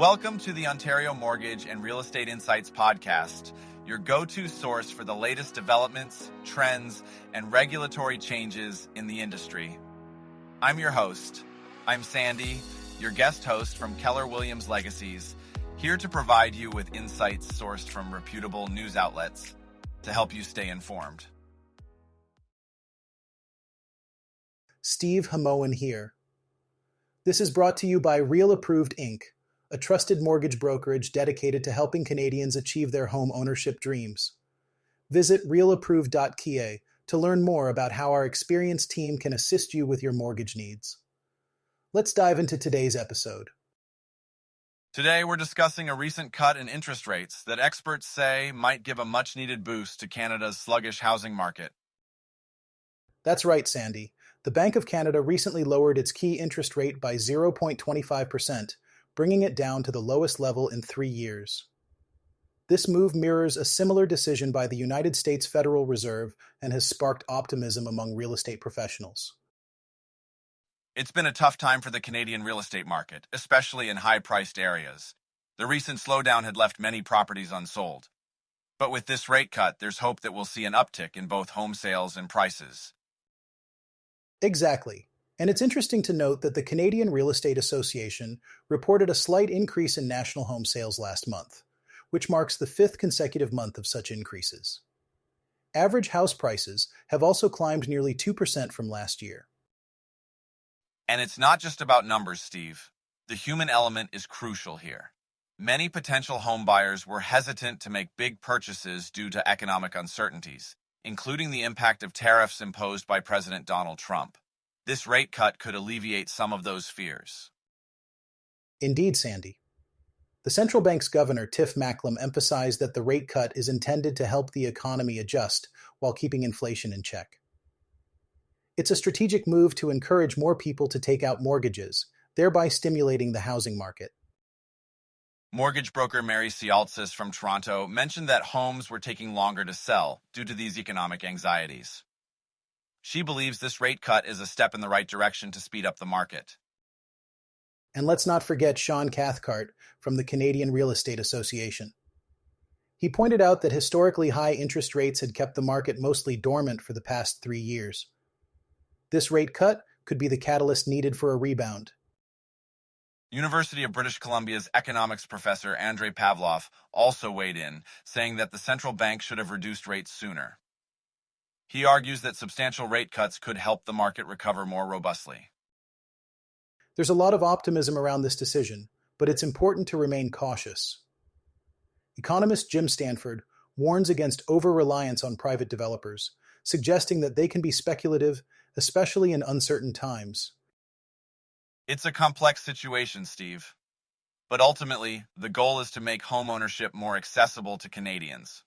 Welcome to the Ontario Mortgage and Real Estate Insights podcast, your go-to source for the latest developments, trends, and regulatory changes in the industry. I'm your host. I'm Sandy, your guest host from Keller Williams Legacies, here to provide you with insights sourced from reputable news outlets to help you stay informed. Steve Hamoan here. This is brought to you by Real Approved Inc., a trusted mortgage brokerage dedicated to helping Canadians achieve their home ownership dreams. Visit realapproved.ca to learn more about how our experienced team can assist you with your mortgage needs. Let's dive into today's episode. Today, we're discussing a recent cut in interest rates that experts say might give a much-needed boost to Canada's sluggish housing market. That's right, Sandy. The Bank of Canada recently lowered its key interest rate by 0.25%, bringing it down to the lowest level in 3 years. This move mirrors a similar decision by the United States Federal Reserve and has sparked optimism among real estate professionals. It's been a tough time for the Canadian real estate market, especially in high-priced areas. The recent slowdown had left many properties unsold. But with this rate cut, there's hope that we'll see an uptick in both home sales and prices. Exactly. And it's interesting to note that the Canadian Real Estate Association reported a slight increase in national home sales last month, which marks the 5th consecutive month of such increases. Average house prices have also climbed nearly 2% from last year. And it's not just about numbers, Steve. The human element is crucial here. Many potential home buyers were hesitant to make big purchases due to economic uncertainties, including the impact of tariffs imposed by President Donald Trump. This rate cut could alleviate some of those fears. Indeed, Sandy. The central bank's governor, Tiff Macklem, emphasized that the rate cut is intended to help the economy adjust while keeping inflation in check. It's a strategic move to encourage more people to take out mortgages, thereby stimulating the housing market. Mortgage broker Mary Cialtsis from Toronto mentioned that homes were taking longer to sell due to these economic anxieties. She believes this rate cut is a step in the right direction to speed up the market. And let's not forget Sean Cathcart from the Canadian Real Estate Association. He pointed out that historically high interest rates had kept the market mostly dormant for the past 3 years. This rate cut could be the catalyst needed for a rebound. University of British Columbia's economics professor Andrei Pavlov also weighed in, saying that the central bank should have reduced rates sooner. He argues that substantial rate cuts could help the market recover more robustly. There's a lot of optimism around this decision, but it's important to remain cautious. Economist Jim Stanford warns against over-reliance on private developers, suggesting that they can be speculative, especially in uncertain times. It's a complex situation, Steve. But ultimately, the goal is to make homeownership more accessible to Canadians.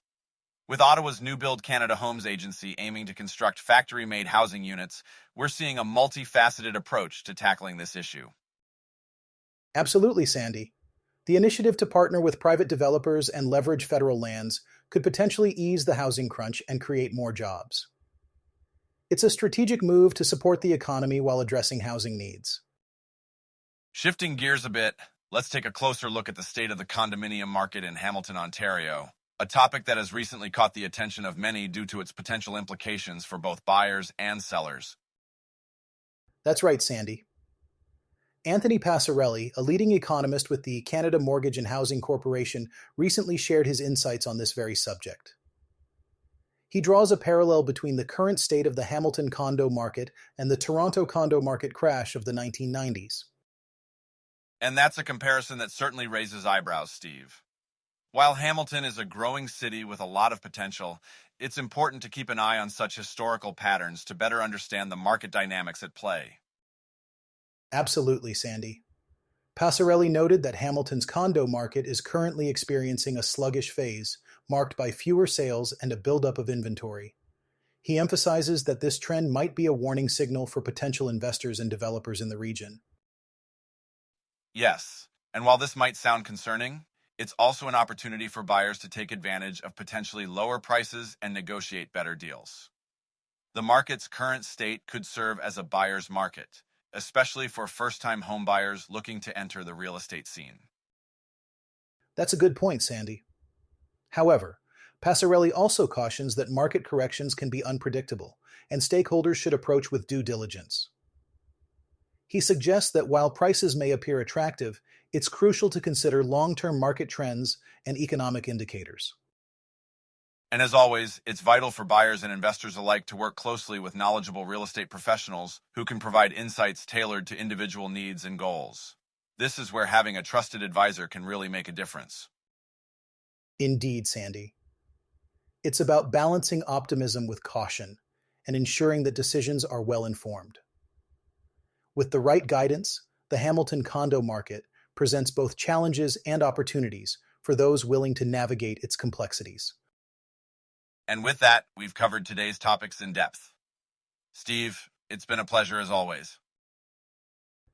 With Ottawa's New Build Canada Homes Agency aiming to construct factory-made housing units, we're seeing a multifaceted approach to tackling this issue. Absolutely, Sandy. The initiative to partner with private developers and leverage federal lands could potentially ease the housing crunch and create more jobs. It's a strategic move to support the economy while addressing housing needs. Shifting gears a bit, let's take a closer look at the state of the condominium market in Hamilton, Ontario, a topic that has recently caught the attention of many due to its potential implications for both buyers and sellers. That's right, Sandy. Anthony Passarelli, a leading economist with the Canada Mortgage and Housing Corporation, recently shared his insights on this very subject. He draws a parallel between the current state of the Hamilton condo market and the Toronto condo market crash of the 1990s. And that's a comparison that certainly raises eyebrows, Steve. While Hamilton is a growing city with a lot of potential, it's important to keep an eye on such historical patterns to better understand the market dynamics at play. Absolutely, Sandy. Passarelli noted that Hamilton's condo market is currently experiencing a sluggish phase, marked by fewer sales and a buildup of inventory. He emphasizes that this trend might be a warning signal for potential investors and developers in the region. Yes, and while this might sound concerning, it's also an opportunity for buyers to take advantage of potentially lower prices and negotiate better deals. The market's current state could serve as a buyer's market, especially for first-time homebuyers looking to enter the real estate scene. That's a good point, Sandy. However, Passarelli also cautions that market corrections can be unpredictable, and stakeholders should approach with due diligence. He suggests that while prices may appear attractive, it's crucial to consider long-term market trends and economic indicators. And as always, it's vital for buyers and investors alike to work closely with knowledgeable real estate professionals who can provide insights tailored to individual needs and goals. This is where having a trusted advisor can really make a difference. Indeed, Sandy. It's about balancing optimism with caution and ensuring that decisions are well informed. With the right guidance, the Hamilton condo market presents both challenges and opportunities for those willing to navigate its complexities. And with that, we've covered today's topics in depth. Steve, it's been a pleasure as always.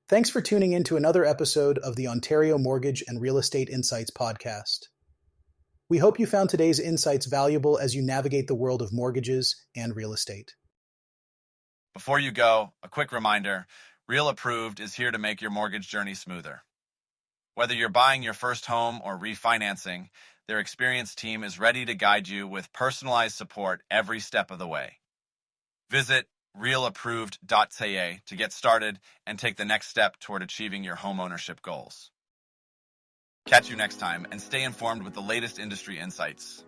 Thanks for tuning in to another episode of the Ontario Mortgage and Real Estate Insights podcast. We hope you found today's insights valuable as you navigate the world of mortgages and real estate. Before you go, a quick reminder, Real Approved is here to make your mortgage journey smoother. Whether you're buying your first home or refinancing, their experienced team is ready to guide you with personalized support every step of the way. Visit realapproved.ca to get started and take the next step toward achieving your homeownership goals. Catch you next time and stay informed with the latest industry insights.